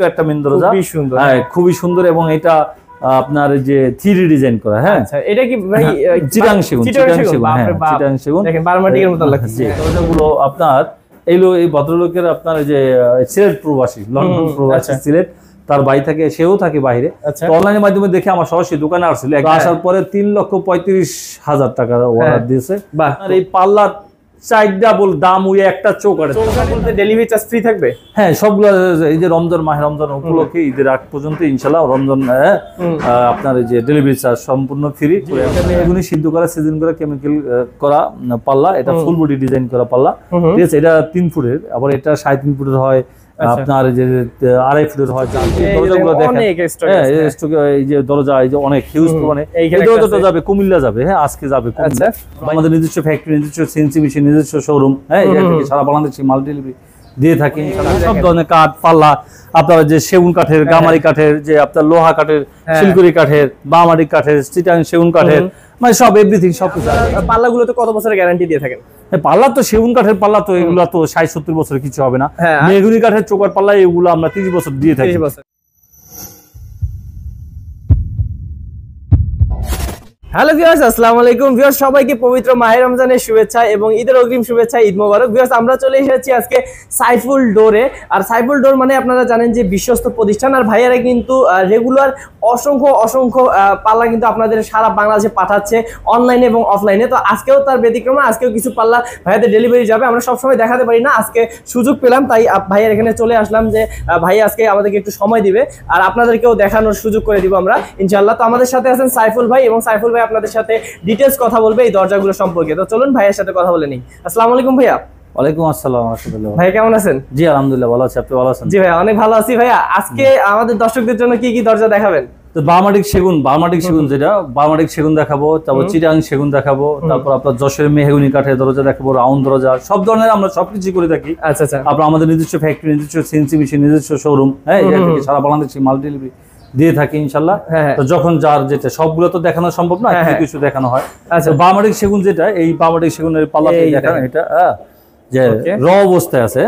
একটা মেন দরজা, খুবই সুন্দর। হ্যাঁ খুবই সুন্দর, এবং এটা আপনার যে 3D ডিজাইন করা। হ্যাঁ আচ্ছা এটা কি ভাই চিটাং সেগুন? হ্যাঁ চিটাং সেগুন, দেখেন বারমাটিকের মতো লাগছে। দরজাগুলো আপনার এই ভদ্রলোকের আপনার যে সিলেট প্রবাসী, লন্ডন প্রবাসী সিলেট, তার বাড়ি থাকে, সেও থাকে বাইরে। তো অনলাইনের মাধ্যমে দেখে আমার সরাসরি দোকানে আসছিল, আসার পরে 3,35,000 টাকা অর্ডার দিয়েছে। আর এই পাল্লার চারটা বল দাম, ওই একটা চৌকাঠের ডেলিভারি চার্জ ফ্রি থাকবে। হ্যাঁ সবগুলো এই যে রমজান, মাহে রমজান উপলক্ষে ঈদের আগ পর্যন্ত ইনশাআল্লাহ রমজান আপনার এই যে ডেলিভারি চার্জ সম্পূর্ণ ফ্রি। এগুলি সিদ্ধ করা, সিজন করা, কেমিক্যাল করা পাল্লা, এটা ফুল বডি ডিজাইন করা পাল্লা, ঠিক আছে। এটা 3 ফুটের, আবার এটা 3.5 ফুটের হয়, আপনার যে 2.5 ফুটের হয়। দরজাগুলো দেখেন, এই যে দরজা, এই যে অনেক হিউজ, মানে এই দরজাটা যাবে কুমিল্লা যাবে। হ্যাঁ আজকে যাবে কুমিল্লা। আমাদের নিজস্ব ফ্যাক্টরি, নিজস্ব সিএনসি মেশিন, নিজস্ব শোরুম। হ্যাঁ এখান থেকে সারা বাংলাদেশে মাল ডেলিভারি দিয়ে থাকি। সব ধরনের কাঠ পাল্লা, আপনার যে সেগুন কাঠের, গামারি কাঠের, যে আপনার লোহা কাঠের, শিলকুড়ি কাঠের, বামারি কাঠের, চিটাং সেগুন কাঠের, মানে সব এভরিথিং সব কিছু। পাল্লাগুলো তো কত বছরের গ্যারান্টি দিয়ে থাকেন? পাল্লা তো সেগুন কাঠের পাল্লা, তো এগুলো তো 60-70 বছরের কিছু হবে না। মেহগনি কাঠের চৌকাঠ পাল্লা এগুলো আমরা 30 বছর দিয়ে থাকি। হ্যালো ভিউয়ার্স, আসসালামু আলাইকুম। ভিউয়ার্স সবাইকে পবিত্র মাহে রমজানের শুভেচ্ছা এবং ঈদের অগ্রিম শুভেচ্ছা, ঈদ মোবারক। ভিউয়ার্স আমরা চলে এসেছি আজকে সাইফুল ডোরে। আর সাইফুল ডোর মানে আপনারা জানেন যে বিশ্বস্ত প্রতিষ্ঠান, আর ভাইয়ারা কিন্তু রেগুলার অসংখ্য পাল্লা কিন্তু আপনাদের সারা বাংলাদেশে পাঠাচ্ছে, অনলাইনে এবং অফলাইনে। তো আজকেও তার ব্যতিক্রম, আজকেও কিছু পাল্লা ভাইয়াদের ডেলিভারি যাবে। আমরা সবসময় দেখাতে পারি না, আজকে সুযোগ পেলাম, তাই ভাইয়ার এখানে চলে আসলাম যে ভাইয়া আজকে আমাদেরকে একটু সময় দিবে আর আপনাদেরকেও দেখানোর সুযোগ করে দিব আমরা ইনশাআল্লাহ। তো আমাদের সাথে আছেন সাইফুল ভাই, এবং সাইফুল ভাই আপনাদের সাথে ডিটেইলস কথা বলবে এই দরজাগুলো সম্পর্কে। তো চলুন ভাইয়ের সাথে কথা বলে নিই। আসসালামু আলাইকুম ভাইয়া। ওয়ালাইকুম আসসালাম রাহমাতুল্লাহ। ভাই কেমন আছেন? জি আলহামদুলিল্লাহ ভালো আছি, আপনি ভালো আছেন? জি ভাই অনেক ভালো আছি। ভাইয়া আজকে আমাদের দর্শকদের জন্য কি কি দরজা দেখাবেন? তো বারমাটিক সেগুন যেটা বারমাটিক সেগুন দেখাবো, তারপর চিটাং সেগুন দেখাবো, তারপর আপনার যশোরের মেহগনি কাঠের দরজা দেখাবো, রাউন্ড দরজা, সব ধরনের আমরা সবকিছু করে থাকি। আচ্ছা আচ্ছা। আপনার আমাদের নিজস্ব ফ্যাক্টরি, নিজস্ব সিএনসি মেশিন, নিজস্ব শোরুম। হ্যাঁ এখান থেকে সারা বাংলাদেশে মাল ডেলিভারি দিয়ে থাকি ইনশাআল্লাহ। তো যখন যার যেটা, সবগুলো তো দেখানো সম্ভব না, কিছু দেখানো হয়। আচ্ছা বারমাটিক সেগুন যেটা, এই বারমাটিক সেগুনের পাল্লা দেখানো, এটা যে র অবস্থায় আছে,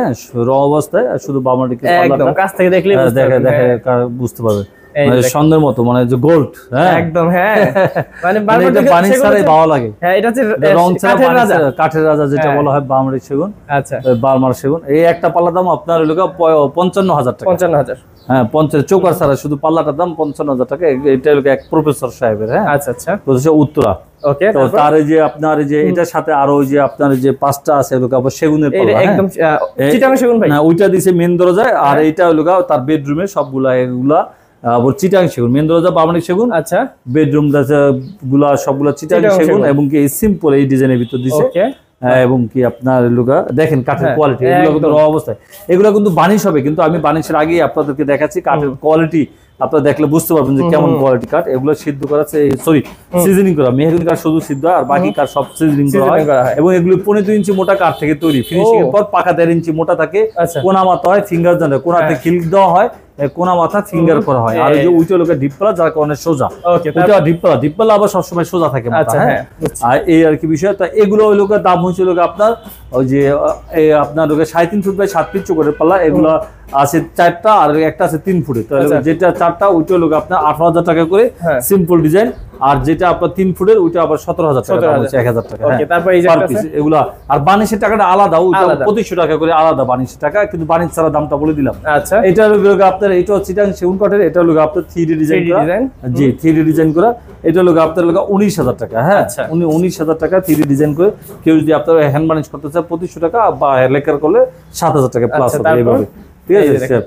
র অবস্থায় শুধু বারমাটিকের পাল্লাটা কাছ থেকে দেখলে বুঝতে পারবে, স্বর্ণের মতো, মানে যে গোল্ড। হ্যাঁ একদম। হ্যাঁ মানে পানি ছাড়াই ভালো লাগে। হ্যাঁ এটা হচ্ছে রং ছাড়া কাঠের রাজা যেটা বলা হয় বারমাটিক সেগুন। আচ্ছা বারমার সেগুন, এই একটা পাল্লা দাম আপনার হলো 55,000 টাকা। 55,000? হ্যাঁ 50 চৌকাঠ ছাড়া শুধু পাল্লাটার দাম 55,000 টাকা। এটা হলো এক প্রফেসর সাহেবের। হ্যাঁ আচ্ছা আচ্ছা। তো উত্তরা। ওকে। তো তার যে আপনার যে এটার সাথে আরো যে আপনার যে 5টা আছে হলো আবার সেগুনের পাল্লা। একদম চিটাং সেগুন ভাই। না ওইটা দিছে মেন দরজায়, আর এইটা হলো তার বেডরুমে সবগুলা এগুলা আবার চিটাং সেগুন। মেন দরজা বারমাটিক সেগুন, আচ্ছা বেডরুম গুলা সবগুলা চিটাং সেগুন, এবং কি সিম্পল এই ডিজাইনের ভিতর দিছে। এবং কি আপনার লুগা দেখেন কাঠের কোয়ালিটি, এগুলো কিন্তু র অবস্থায়, এগুলো কিন্তু বানিশ হবে, কিন্তু আমি বানিশের আগেই আপনাদেরকে দেখাচ্ছি কাঠের কোয়ালিটি। আপনারা দেখলে বুঝতে পারবেন যে কেমন কোয়ালিটি কাঠ। এগুলো সিদ্ধ করা, সরি সিজনিং করা, মেহগনি কাঠ শুধু সিদ্ধ, আর বাকি কাঠ সব সিজনিং করা হয়। এবং এগুলো 15 ইঞ্চি মোটা কাঠ থেকে তৈরি। ফিনিশিং এর পর পাকা 1.5 ইঞ্চি মোটা থাকে, কোনা মাথা হয়, ফিঙ্গার জানে কোনাতে খিল দেওয়া হয়, কোনা মাথা ফিঙ্গার করা হয়। আর এই যে উইটা লোকের ডিপপালা, যার কারণে সোজা, ওইটা ডিপপালা আবার সবসময় সোজা থাকে মাথা। হ্যাঁ আর এই আর কি বিষয়। তা এগুলো ওই লোকের দাম হয়েছিল আপনার ওই যে আপনার লোকের 3.5 ফুট বাই 7 ফিট চৌকাঠের পাল্লা। এগুলো আছে 4টা, আর একটা আছে 3 ফুটের। যেটা 4টা ওইটা লোক আপনার 18,000 টাকা করে সিম্পল ডিজাইন, আর যেটা আপনার 3 ফুটের ওইটা আবার 17,000 টাকা, 1,000 টাকা। এগুলা আর বানিশের টাকাটা আলাদা, ওইটা 2500 টাকা করে আলাদা বানিশের টাকা, কিন্তু বানিশ ছাড়া দামটা বলে দিলাম। আচ্ছা এটা লোক আপনার, এটা চিটাং সেগুন কাঠের, এটা লোক আপনার 3D ডিজাইন করা। জি 3D ডিজাইন করা, এটা লোক আপনার লোক 19,000 টাকা। হ্যাঁ 19,000 টাকা 3D ডিজাইন করে। কেউ যদি আপনার হ্যান্ড বানিশ করতে চায় 2500 টাকা, বা লেকার করলে 7,000 টাকা প্লাস হবে। এইভাবে ঠিক আছে।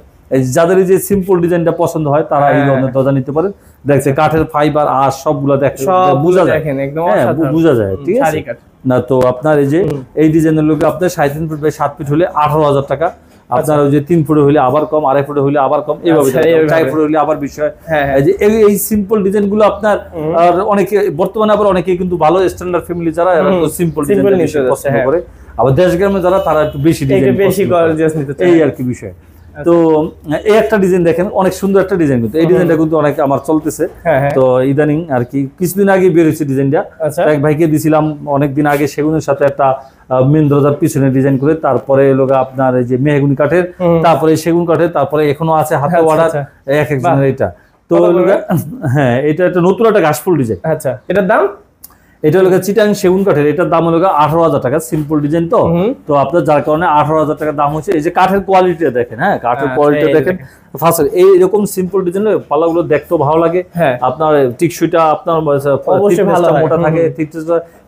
যাদের এই যে সিম্পল ডিজাইনটা পছন্দ হয় তারা এই ধরনের দরজা নিতে পারে। দেখছে কাঠের ফাইবার আর সবগুলা দেখছে বোঝা যায়, বোঝা যায়। ঠিক আছে না? তো আপনার এই যে এই ডিজাইনের লোকে আপনার 3.5 ফুট বাই 7 ফিট হলে 18,000 টাকা। আপনার ওই যে 3 ফুটে হলে আবার কম, 2.5 ফুটে হলে আবার কম, এইভাবে 4 ফুটে হলে আবার বিষয়। এই সিম্পল ডিজাইন গুলো আপনার অনেকে বর্তমানে আবার অনেকে কিন্তু ভালো স্ট্যান্ডার্ড ফ্যামিলি যারা সিম্পল ডিজাইন পছন্দ করে, আবার দেশ গ্রামে যারা তারা একটু বেশি ডিজাইন, এই আর কি বিষয়। তো এই একটা ডিজাইন দেখেন, অনেক সুন্দর একটা ডিজাইন, কিন্তু এই ডিজাইনটা কিন্তু অনেক আমার চলতেছে। তো ইদানিং আর কি কিছুদিন আগে বের হয়েছে ডিজাইনটা, এক ভাইকে দিছিলাম অনেকদিন আগে সেগুনের সাথে একটা মেন দরজার পিছনে ডিজাইন করে, তারপরে লোক আপনার এই যে মেহগুনি কাঠের, তারপরে সেগুন কাঠের, তারপরে এখনো আছে হাতে ওয়ার্ডার এক একজনের। এটা তো হ্যাঁ, এটা একটা নতুন একটা ঘাসফুল ডিজাইন। আচ্ছা, এটার দাম? এটা হলো চিটাং সেগুন কাঠের, এটার দাম হলো 18,000 টাকা, সিম্পল ডিজাইন। তো আপনার যার কারণে 18,000 টাকা দাম হচ্ছে। এই যে কাঠের কোয়ালিটি দেখেন, হ্যাঁ কাঠের কোয়ালিটি দেখেন, ফার্স্ট এইরকম সিম্পল ডিজাইন পাল্লাগুলো দেখতেও ভালো লাগে। আপনার টিকসুইটা আপনার মোটা থাকে,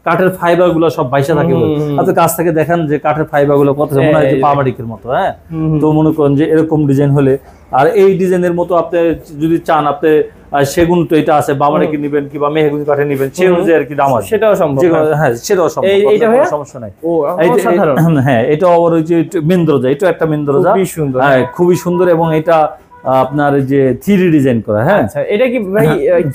কাঠের ফাইবার গুলো সব বাইসা থাকে। আপনি কাছ থেকে দেখেন যে কাঠের ফাইবার গুলো কত মনে হয় যে পামাডিকের মতো। হ্যাঁ, তো মনে করেন যে এরকম ডিজাইন হলে, আর এই ডিজাইনের মতো আপনি যদি চান, আপনি সেগুন তো এটা আছে, বামাডিকে নিবেন কিংবা মেহগুনি কাঠে নিবেন, সেই অনুযায়ী আর কি দাম আছে, সেটাও সম্ভব। হ্যাঁ, সেটাও সম্ভব, সমস্যা নাই। হ্যাঁ, এটা আবার ওই যে মেন দরজা, এটা একটা মেন দরজা, হ্যাঁ খুবই সুন্দর, এবং এটা আপনার যে 3D ডিজাইন করা। হ্যাঁ, আচ্ছা, এটা কি ভাই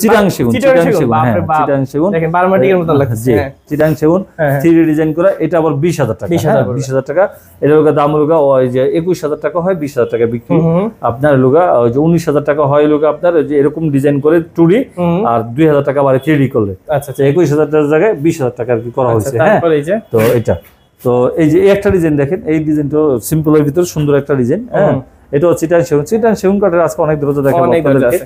চিটাং সেগুন? চিটাং সেগুন, হ্যাঁ চিটাং সেগুন, দেখেন বারমাটিকের মতো লাগছে। জি, চিটাং সেগুন 3D ডিজাইন করা। এটা আবার 20,000 টাকা। 20,000 টাকা। এর লোগা দাম লোগা ওই যে 21,000 টাকা হয়, 20,000 টাকা বিক্রি। আপনার লোগা ওই যে 19,000 টাকা হয় লোগা আপনার যে এরকম ডিজাইন করে 2D, আর 2,000 টাকা বারে 3D করলে। আচ্ছা, 21,000 টাকার জায়গায় 20,000 টাকা আর কি করা হয়েছে। হ্যাঁ, তো এটা তো এই যে একটা ডিজাইন দেখেন, এই ডিজাইনটা সিম্পলের ভিতর সুন্দর একটা ডিজাইন। হ্যাঁ, এটা চিটাং সেগুন। চিটাং সেগুন কাঠের আজকে অনেক দরজা দেখাবো আপনাদেরকে।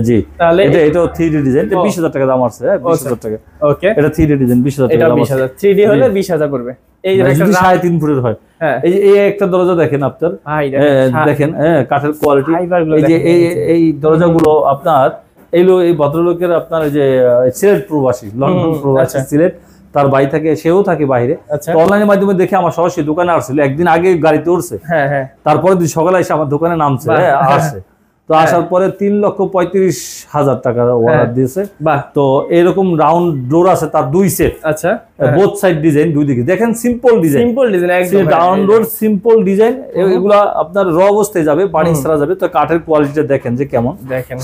জি, তাহলে এটাও 3D ডিজাইন, 20,000 টাকা দাম আছে। হ্যাঁ, 20,000 টাকা। ওকে, এটা 3D ডিজাইন 20,000 টাকা দাম আছে। 3D হলে 20,000 পড়বে। এই যে 3.5 ফুটের হয়। এই যে এই একটা দরজা দেখেন আপনার, দেখেন হ্যাঁ কাঠের কোয়ালিটি। এই যে এই দরজাগুলো আপনার এই ভদ্রলোকের আপনার যে সিলেট প্রবাসী, লন্ডন প্রবাসী সিলেট, তার বাড়ি থাকে, সেও থাকে বাইরে। অনলাইনের মাধ্যমে দেখে আমার সরাসরি দোকানে আসছিল, একদিন আগে গাড়িতে উঠছে, তারপরে দিন সকালে এসে আমার দোকানে নামছে, আসছে। তো আসার পরে 3,35,000 টাকা অর্ডার দিয়েছে। তো এরকম রাউন্ড ডোর আছে তার 2 সেট। আচ্ছা, বোথ সাইড ডিজাইন, দুই দিকে দেখেন সিম্পল ডিজাইন, সিম্পল ডিজাইন একদম রাউন্ড ডোর, সিম্পল ডিজাইন। এগুলা আপনার র অবস্থায় যাবে, বাড়ি ছাড়া যাবে। তো কাঠের কোয়ালিটিটা দেখেন যে কেমন,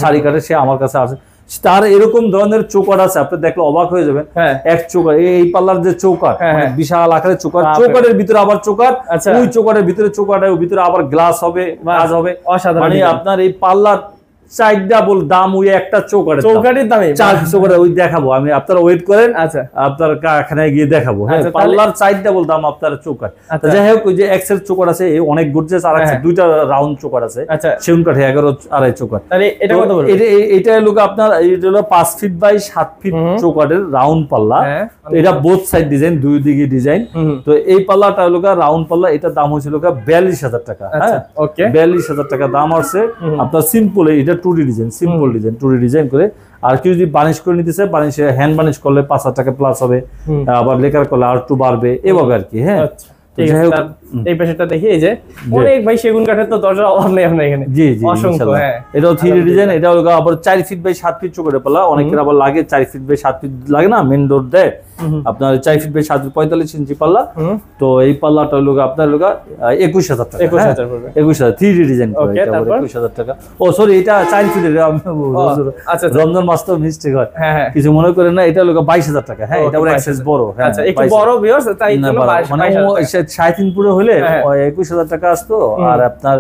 শাড়ি কাঠের। সে আমার কাছে আছে, তার এরকম ধরনের চৌকাট আছে, আপনি দেখলে অবাক হয়ে যাবেন। এক চৌকাট, এই পাল্লার যে চৌকাট, বিশাল আকারের চৌকাট, চৌকাটের ভিতরে আবার চৌকাট, ওই চৌকাটের ভিতরে চৌকাটের ভিতরে আবার গ্লাস হবে, কাজ হবে। মানে আপনার এই পাল্লার 4 ডাবল দাম ওই একটা চৌকাটের দামে। 4 চৌকাট ওই দেখাবো আমি, আপনারা ওয়েট করেন। আচ্ছা, আপনার কারখানায় গিয়ে দেখাবো। হ্যাঁ, পাল্লার 4 ডাবল দাম আপনার চৌকাট। যাই হোক, ওই যে এক্সেল চৌকাট আছে, অনেক গর্জিয়াস। আর আছে দুইটা রাউন্ড চৌকাট আছে, সেগুন কাঠে 11.5 চৌকাট। এটা কত বলবো? এটা লোক আপনার এটা হলো 5 ফিট বাই 7 ফিট চৌকাটের রাউন্ড পাল্লা। এটা বোথ সাইড ডিজাইন, দুই দিকে ডিজাইন। তো এই পাল্লাটা হলো রাউন্ড পাল্লা, এটার দাম হয়েছিল 42,000 টাকা। হ্যাঁ, ওকে, 42,000 টাকা দাম আছে। আপনার সিম্পল এটা 2D design, simple design 2D design করে। আর কেউ যদি বানিশ করে নিতে চায়, বানিশে হ্যান্ড বানিশ করলে 5,000 টাকা প্লাস হবে, আবার লেকার করলে আর একটু বাড়বে, এভাবে আর কি। হ্যাঁ, এই পাশেটা দেখি, এই যে অনেক ভাই সেগুন কাঠের তো দরজার অভাব নেই আপনার এখানে। জি জি, অসংখ্য। হ্যাঁ, এটাও 3D ডিজাইন। এটা হলো আবার 4 ফিট বাই 7 ফিট চৌকাঠের পাল্লা। অনেকের আবার লাগে 4 ফিট বাই 7 ফিট লাগে না, মেন ডোর দেয় আপনার 4 ফিট বাই 7 ফিট 45 ইঞ্চি পাল্লা। তো এই পাল্লাটা হলো আপনার 21,000 টাকা। 21,000 পড়বে। 21,000 3D ডিজাইন করে, এটা 21,000 টাকা। ও সরি, এটা 4 ফিটের। আচ্ছা, রমজান মাস তো মিস্টেক হয়, কিছু মনে করেন না। এটা হলো 22,000 টাকা। হ্যাঁ, এটা ওর এক্সেস বড়। আচ্ছা, একটু বড় ভিউয়ার্স, তাই জন্য 22,000 পুরো হলে 21,000 টাকা আসতো। আর আপনার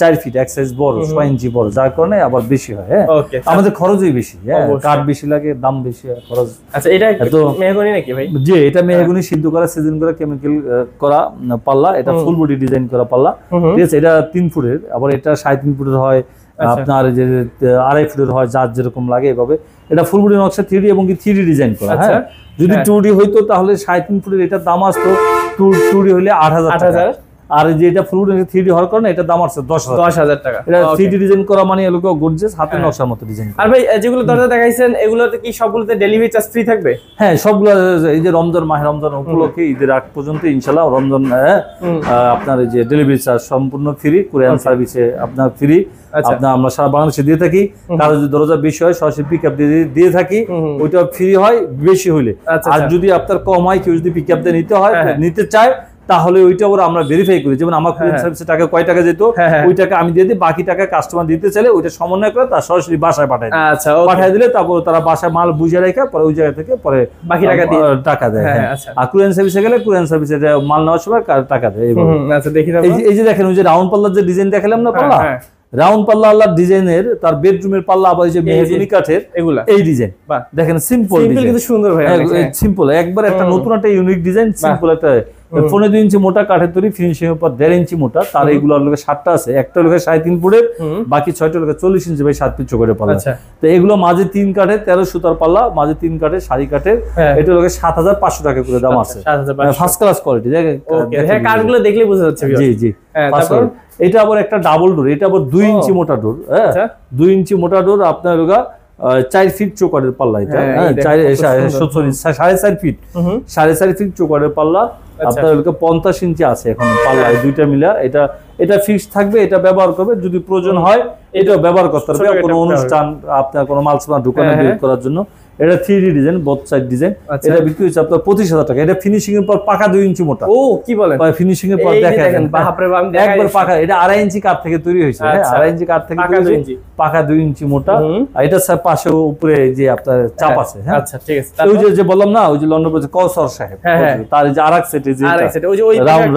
4 ফিট এক সাইজ বড়, 6 ইঞ্চি বড়, যার কারণে আবার বেশি হয়। হ্যাঁ, আমাদের খরচই বেশি। হ্যাঁ, কাঠ বেশি লাগে, দাম বেশি হয়, খরচ। আচ্ছা, এটা তো মেহগনি নাকি ভাই? জি, এটা মেহগনি, সিদ্ধ করা, সিজন করা, কেমিক্যাল করা পাল্লা। এটা ফুল বডি ডিজাইন করা পাল্লা। ঠিক আছে, এটা 3 ফুটের। আবার এটা 3.5 ফুটের হয়, আপনার যে 2.5 ফুটের হয়, যার যেরকম লাগে এভাবে। এটা ফুল বডি নকশা 3D এবং 3D ডিজাইন করা। হ্যাঁ, যদি 2D হইতো তাহলে 3.5 ফুটের এটার দাম আসতো 2D হলে 8,000 টাকা। আর যেটা ফুল 3D হওয়ার কারণে এটা দাম আছে 10,000 টাকা। এটা 3D ডিজাইন করা মানে এগুলো গর্জিয়াস হাতের নকশার মতো ডিজাইন। আর ভাই যেগুলো দরজা দেখাইছেন এগুলোতে কি সবগুলোতে ডেলিভারি চার্জ ফ্রি থাকবে? হ্যাঁ, সবগুলো। এই যে রমজান, মাহে রমজান উপলক্ষে ঈদের আগ পর্যন্ত ইনশাআল্লাহ রমজান আপনার এই যে ডেলিভারি চার্জ সম্পূর্ণ ফ্রি, কুরিয়ার সার্ভিসে আপনার ফ্রি। আপনার আমরা সারা বাংলাদেশে দিয়ে থাকি। কারো যদি দরজা বেশি হয় সরাসরি পিকআপ দিয়ে থাকি, ওইটা ফ্রি হয় বেশি হইলে। আর যদি আপনার কম হয়, কেউ যদি পিকআপ দিয়ে নিতে চায়, তাহলে ওইটা ওরা আমরা ভেরিফাই করি, যেমন আমার কুরিয়ার সার্ভিসে টাকা কয় টাকা যেত ওই টাকা আমি দিয়ে দিই, বাকি টাকা কাস্টমার দিতে চাইলে ওইটা সমন্বয় করে তার সরাসরি বাসায় পাঠায় দেয়। আচ্ছা, পাঠিয়ে দিলে তারপর তারা বাসায় মাল বুঝে রেখে পরে ওই জায়গা থেকে পরে বাকি টাকা দেয়। আর কুরিয়ার সার্ভিসে গেলে কুরিয়ার সার্ভিসে মাল নেওয়ার সময় টাকা দেয়। আচ্ছা, দেখি এই যে দেখেন ওই যে রাউন্ড পাল্লার যে ডিজাইন দেখালাম না পাল্লা, রাউন্ড পাল্লা আল্লাহর ডিজাইনের তার বেডরুমের পাল্লা আবার এই যে মেহগনি কাঠের এগুলা এই ডিজাইন দেখেন, সিম্পল কিন্তু সুন্দর ভাই, সিম্পল একবার একটা নতুন একটা ইউনিক ডিজাইন, সিম্পল একটা 15 ইঞ্চি মোটা কাঠের তৈরি, ফিনিশিং এর পর 1.5 ইঞ্চি মোটা, তার এইগুলোর লোকে 7টা আছে, একটা লোকে 3.5 ফুটের, বাকি 6টা লোকে 40 ইঞ্চি বাই 7 ফিট চৌকাঠের পাল্লা। তো এগুলো মাঝে 3 কাঠের 13 সুতার পাল্লা, মাঝে 3 কাঠের শাড়ি কাঠের, এটা লোকে 7500 টাকা করে দাম আছে, ফার্স্ট ক্লাস কোয়ালিটি। দেখেন হ্যাঁ, কাঠগুলো দেখলেই বোঝা যাচ্ছে। জি জি, তারপর এটা আবার একটা ডাবল ডোর, এটা আবার 2 ইঞ্চি মোটা ডোর, হ্যাঁ 2 ইঞ্চি মোটা ডোর, আপনার লোকা 4 ফিট চৌকাঠের পাল্লা, এটা 4.5 ফিট 4.5 ফিট চৌকাঠের পাল্লা, আপনার 50 ইঞ্চি আছে এখন পাল্লা, দুইটা মিলা। এটা ফিক্স থাকবে, এটা ব্যবহার করবে, যদি প্রয়োজন হয় এটাও ব্যবহার করতে পারবে কোনো অনুষ্ঠান, আপনার কোনো মাল সামান দোকানে বের করার জন্য। এটা 3D design, both side design, এটা বিক্রি হচ্ছে আপনার 25,000 টাকা। এটা ফিনিশিং এর পর পাকা 2 ইঞ্চি মোটা। ও কি বলেন, ফিনিশিং এর পর দেখেন একবার পাকা, এটা 2.5 ইঞ্চি কাঠ থেকে তৈরি হয়েছে, হ্যাঁ 2.5 ইঞ্চি কাঠ থেকে পাকা 2 ইঞ্চি মোটা। এটা স্যার পাশে উপরে যে আপনার চাপ আছে, হ্যাঁ আচ্ছা ঠিক আছে। ওই যে বললাম না, ওই যে লন্ডন বলছে কৌসর সাহেব, তার যে আরেক সেটে যে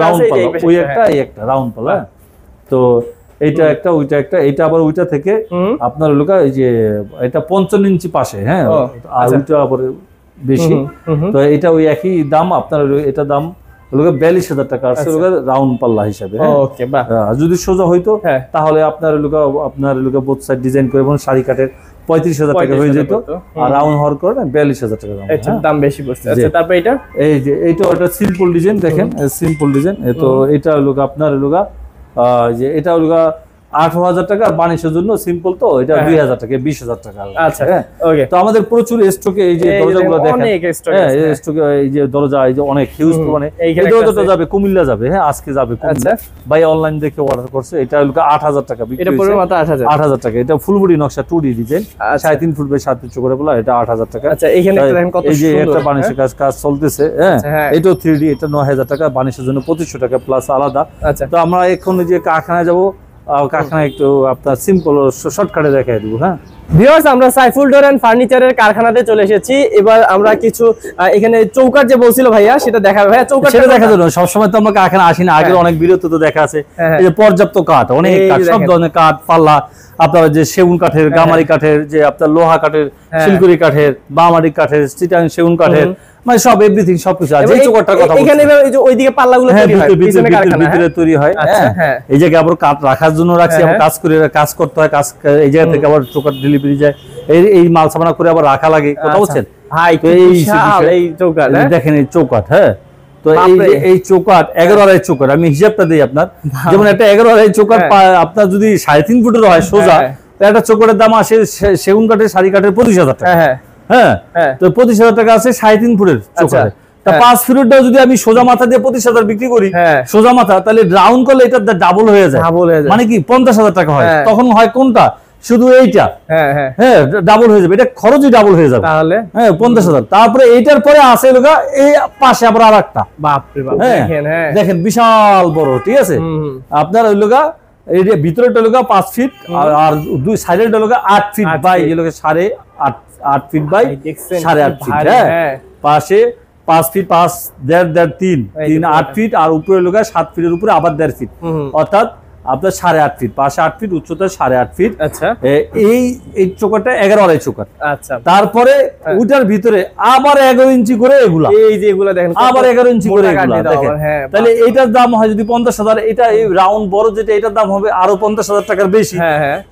রাউন্ড পাল্লা, ওই একটা এই একটা রাউন্ড পাল্লা। তো এইটা একটা ওইটা একটা, এটা আবার ওইটা থেকে আপনার লোকা এই যে এটা 55 ইঞ্চি পাশে, হ্যাঁ আর ওইটা আবার বেশি। তো এটা ওই একই দাম, আপনার এটা দাম লোকে 42,000 টাকা আছে রাউন্ড পাল্লা হিসাবে। ওকে বাহ, যদি সোজা হইতো তাহলে আপনার লোকা বোথ সাইড ডিজাইন করে এবং শাড়ি কাটের 35,000 টাকা হয়ে যেত, আর রাউন্ড হওয়ার করে 42,000 টাকা দাম বেশি পড়ছে। আচ্ছা তারপর এটা এই যে এইটা একটা সিম্পল ডিজাইন, দেখেন সিম্পল ডিজাইন। তো এটা লোকা আপনার লোকা যে এটা লোকা 18,000 টাকা, আর বানিশের জন্য সিম্পল তো এটা 2,000 টাকা, 20,000 টাকা। আচ্ছা ওকে। তো আমাদের প্রচুর স্টকে এই যে দরজাগুলো দেখেন, হ্যাঁ স্টকে এই যে দরজা এই যে অনেক হিউজ মানে এই দরজাটা যাবে কুমিল্লা যাবে, হ্যাঁ আজকে যাবে কুমিল্লা, ভাই অনলাইন দেখে অর্ডার করছে। এটা হলো 8,000 টাকা বিক্রি, এটা পুরো মাত্র 8,000 টাকা। এটা ফুল বডি নকশা 2D design, 3.5 foot by 7 feet চৌকাঠের পাল্লা, এটা 8,000 টাকা। আচ্ছা এখানে দেখেন কত সুন্দর, এই যে একটা বানিশের কাজ চলতেছে, হ্যাঁ এটাও 3D, এটা 9,000 টাকা, বানিশের জন্য 2500 টাকা প্লাস আলাদা। তো আমরা এখন যে কারখানায় যাবো, কারখানা একটু আপনার সিম্পল শর্টকাটে দেখাই দেবো। হ্যাঁ ভিউয়ার্স, আমরা সাইফুল ডোর এন্ড ফার্নিচারের কারখানাতে চলে এসেছি। এবার আমরা কিছু এখানে চৌকাঠ যে বলছিল ভাইয়া সেটা দেখাবো। ভাইয়া চৌকাঠ সেটা দেখা যাবে, সবসময় তো আমরা কারখানা আসি না, আগে অনেক বিরতি তো দেখা আছে। এই যে পর্যাপ্ত কাঠ, অনেক কাঠ, সব ধরনের কাঠ, পাল্লা, আপনার যে সেগুন কাঠের, গামারি কাঠের, যে আপনার লোহা কাঠের, শিলকুড়ি কাঠের, বামারি কাঠের, চিটাং সেগুন কাঠের, মানে সব এভরিথিং সবকিছু আছে। এই চৌকাঠটার কথা এখানে এই যে ওইদিকে পাল্লাগুলো তৈরি হয়, পিছনে কারখানা ভিতরে তৈরি হয়। হ্যাঁ এই জায়গায় আবার কাঠ রাখার জন্য রাখছি, আবার কাজ করতে হয়, কাজ এই জায়গা থেকে আবার চৌকাঠ ডেলিভারি যায়, এই মাল সামানা করে আবার রাখা লাগে, কথা বলছেন ভাই। তো এই চৌকাঠ দেখেন, এই চৌকাঠ, হ্যাঁ তো এই চৌকাঠ 11.5 চৌকাঠ, আমি হিসাবটা দিই আপনার, যেমন একটা 11.5 চৌকাঠ আপনার যদি 3.5 ফুটের হয় সোজা, একটা চৌকাঠের দাম আসে সেগুন কাঠের, শাড়ি কাঠের 25,000 টাকা। হ্যাঁ তো 25,000 টাকা আছে 3.5 ফুটের চৌকাঠে। তা 5 ফিটটাও যদি আমি সোজা মাথা দিয়ে 25,000 বিক্রি করি, সোজা মাথা, তাহলে রাউন্ড করলে এটা ডাবল হয়ে যায়, মানে কি 50,000 টাকা হয়। তখন হয় কোনটা, শুধু এইটা, হ্যাঁ ডাবল হয়ে যাবে, এটা খরচই ডাবল হয়ে যাবে, তাহলে হ্যাঁ 50,000। তারপরে এইটার পরে আসে লোকা এই পাশে আবার আরেকটা, বাপরে বাপ দেখেন বিশাল বড়, ঠিক আছে। আপনার ওই লোকা এই যে ভিতরেটা লোকা 5 ফিট, আর দুই সাইডেরটা লোকা 8 ফিট বাই এই লোকা 8.5 ফিট বাই 8.5 ফিট। হ্যাঁ পাশে 5 ফিট, 5 1.5 3 8 ফিট, আর উপরে লোকা 7 ফিটের উপরে আবার 1.5 ফিট, অর্থাৎ আপনার 8.5 ফিট, পাশে 8 ফিট, উচ্চতা 8.5 ফিট। আচ্ছা এই চৌকাঠটা 11.5 চৌকাঠ। আচ্ছা তারপরে ওটার ভিতরে আবার 11 ইঞ্চি করে এগুলা, এই যে এগুলা দেখেন আবার 11 ইঞ্চি করে এগুলা দেখেন। তাহলে এটার দাম হয় যদি 50,000, এটা এই রাউন্ড বড় যেটা, এটার দাম হবে আরো 50,000 টাকার বেশি।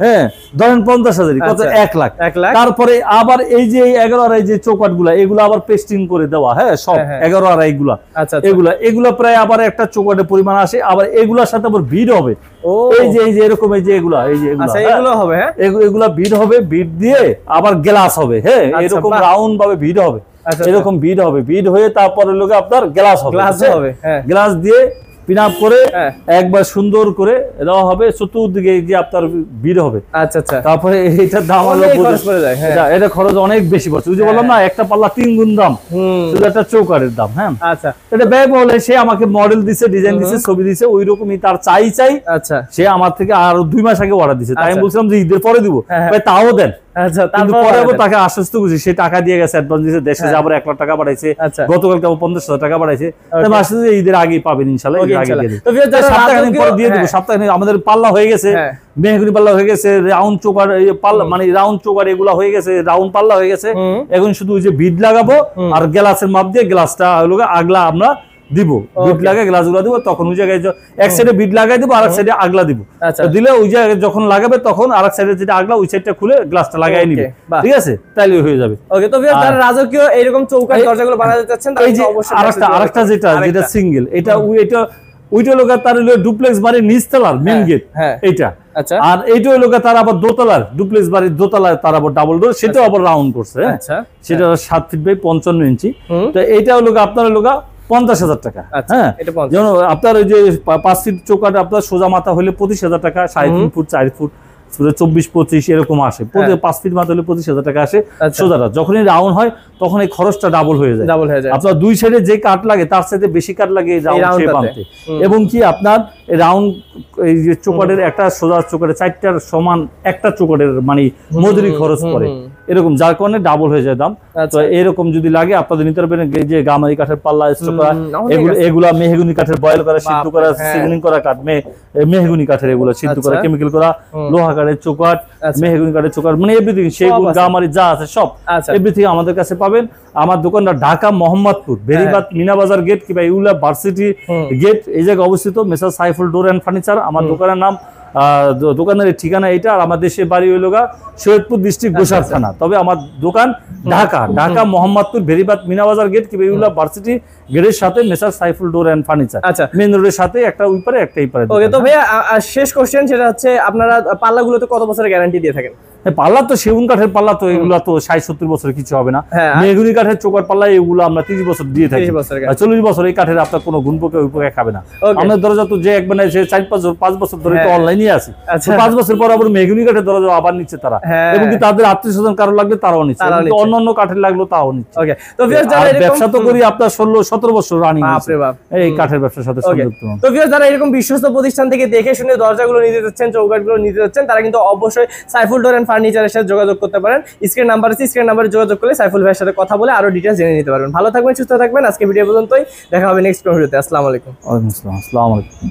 হ্যাঁ ধরেন 50,000, কত 1 লাখ। তারপরে আবার এই যে 11.5 যে চৌকাঠ গুলা, এগুলো আবার পেস্টিং করে দেওয়া, হ্যাঁ সব 11.5 গুলা, এগুলা প্রায় আবার একটা চৌকাঠের পরিমাণ আসে, আবার এগুলার সাথে আবার ভিড় হবে। এই যে এরকম এই যে এগুলা এগুলো হবে, হ্যাঁ এগুলা বিড হবে, বিড দিয়ে আবার গ্লাস হবে, হ্যাঁ এরকম রাউন্ড ভাবে বিড হবে, এরকম বিড হবে, বিড হয়ে তারপরে লোকে আপনার গ্লাস হবে, গ্লাস দিয়ে পিন আপ করে একবার সুন্দর করে দেওয়া হবে, চতুর্দিকে যে আপনার ভিড় হবে। আচ্ছা আচ্ছা। তারপরে এটার দাম হলো এটা খরচ অনেক বেশি পড়ছে, বুঝতে বললাম না, একটা পাল্লা 3 গুণ দাম শুধু একটা চৌকাঠের দাম। হ্যাঁ আচ্ছা, এটা ব্যয়বহুল। সে আমাকে মডেল দিছে, ডিজাইন দিছে, ছবি দিছে, ওই রকমই তার চাই। আচ্ছা, সে আমার থেকে আর 2 মাস আগে অর্ডার দিছে, তাই আমি বলছিলাম যে ঈদের পরে দিব, তাও দেন। আচ্ছা, তারপরে তাকে আশ্বস্ত করছি, সে টাকা দিয়ে গেছে, অ্যাডভান্স দিয়েছে, দেশে যাবার 1 লাখ টাকা পাঠাইছে, গতকালকে 50,000 টাকা পাঠাইছে। আমি আসলে ঈদের আগেই পাবেন ইনশাআল্লাহ, ঈদের আগে দিয়ে দেব, সপ্তাহখানেক পরে দিয়ে দেব। সপ্তাহখানেক আমাদের পাল্লা হয়ে গেছে, মেহগনি পাল্লা হয়ে গেছে, রাউন্ড চোকার পাল্লা মানে রাউন্ড চোকার এগুলা হয়ে গেছে, রাউন্ড পাল্লা হয়ে গেছে। এখন শুধু ওই যে বিড লাগাবো আর গ্লাসের মাপ দিয়ে গ্লাসটা আগলা আমরা দিব, বিট লাগাই গ্লাস গুলা দিব, তখন ওই জায়গায় এক সাইডে বিট লাগাই দিব, আর এক সাইডে আগলা দিব। দিলে ওই জায়গায় যখন লাগাবে তখন আর এক সাইডে যেটা আগলা ওই সাইডটা খুলে গ্লাসটা লাগাই নিবে, ঠিক আছে, তাইলে হয়ে যাবে। ওকে, তো যারা রাজকীয় এরকম চৌকাঠ দরজাগুলো বানাতে চাচ্ছেন, তাই যে অবশ্যই আরেকটা যেটা সিঙ্গেল, এটা ওইটা লোক তার ডুপ্লেক্স বাড়ির নিচতলার মেইন গেট এইটা। আচ্ছা, আর এইটা হলো তার আবার দোতলার ডুপ্লেক্স বাড়ির দোতলায় তার আবার ডাবল ডোর, সেটাও আবার রাউন্ড করছে। আচ্ছা, সেটা 7 ফিট বাই 55 ইঞ্চি। তো এইটা হলো আপনার 50,000 টাকা। হ্যাঁ, যেমন আপনার ওই যে 5 ফিট চৌকাঠ আপনার সোজা মাথা হলে 25,000 টাকা, 3.5 ফুট 4 ফুট 24-25 এরকম আসে, 5 ফিট মাথা হলে 25,000 টাকা আসে সোজাটা। যখনই রাউন্ড হয় তখন এই খরচটা ডাবল হয়ে যায়। আপনার 2 সাইডে যে কাঠ লাগে তার সাথে বেশি কাঠ লাগে রাউন্ড শেপ আনতে। এবং কি আপনার রাউন্ড এই যে চৌকাঠের একটা সোজা চৌকাঠের 4টার সমান একটা চৌকাঠের মানে মজুরি খরচ পড়ে এরকম, যার কারণে ডাবল হয়ে যায় দাম। তো এরকম যদি লাগে আপনাদের নিতে পারবেন যে গামারি কাঠের পাল্লা, স্টোক করা, এগুলা মেহগনি কাঠের বয়েল করা, সিদ্ধ করা, সিজনিং করা কাঠ, মেহগনি কাঠের এগুলো সিদ্ধ করা, কেমিক্যাল করা, লোহা কাঠের চৌকাঠ, মেহগনি কাঠের চৌকাঠ, মানে এভরিথিং, সেগুন গামারি যা আছে সব এভরিথিং আমাদের কাছে পাবেন। আমার দোকানটা ঢাকা মোহাম্মদপুর বেরিবাদ মিনা বাজার গেট কিংবা ইউলা ভার্সিটি গেট, এই জায়গায় অবস্থিত মেসার সাইফুল ডোর এন্ড ফার্নিচার। আমার দোকানের নাম, দোকানের ঠিকানা এটা। আর আমার দেশের বাড়ি হইল সৈয়দপুর ডিস্ট্রিক্ট গোসার থানা, তবে আমার দোকান ঢাকা মোহাম্মদপুর বেরিবাদ মিনা বাজার গেট কিংবা ইউলা ভার্সিটি গেটের সাথে মেসার সাইফুল ডোর এন্ড ফার্নিচার। আচ্ছা, মেইন রোডের সাথে একটা ওই পারে একটা এই পারে। ওকে, তো ভাইয়া শেষ কোশ্চেন, সেটা হচ্ছে আপনারা পাল্লাগুলোতে কত বছরের গ্যারান্টি দিয়ে থাকেন? পাল্লা তো সেগুন কাঠের পাল্লা, তো এগুলো তো 60-70 বছরের কিছু হবে না। মেহগনি কাঠের চৌকাঠ পাল্লা এগুলো আমরা 30 বছর দিয়ে থাকি, 40 বছর এই কাঠের আপনার কোনো গুণ পোকা খাবে না। আমাদের দরজা তো যে একবার 4-5 বছর ধরে তো অনলাইনে আছে, 5 বছর পর আবার মেহগনি কাঠের দরজা আবার নিচ্ছে তারা, এবং কি তাদের আত্মীয়-স্বজন কারো লাগলে তারাও নিচ্ছে, অন্যান্য কাঠের লাগলো তাও নিচ্ছে। ব্যবসা তো করি আপনার 16-17 বছর রানিং এই কাঠের ব্যবসার সাথে সংযুক্ত। তো যারা এরকম বিশ্বস্ত প্রতিষ্ঠান থেকে দেখে শুনে দরজাগুলো নিতে যাচ্ছেন, চৌকাঠগুলো নিতে যাচ্ছেন, তারা কিন্তু অবশ্যই সাইফুল ডোর এন্ড ফার্নিচারের সাথে যোগাযোগ করতে পারেন। স্ক্রিন নাম্বার আছে, স্ক্রিন নাম্বারে যোগাযোগ করলে সাইফুল ভাইয়ের সাথে কথা বলে আরো ডিটেইলস জেনে নিতে পারবেন। ভালো থাকবেন, সুস্থ থাকবেন। আজকে ভিডিও পর্যন্তই, দেখা হবে নেক্সট ভিডিওতে। আসসালামু আলাইকুম। ওয়ালাইকুম আসসালাম। আসসালামু আলাইকুম।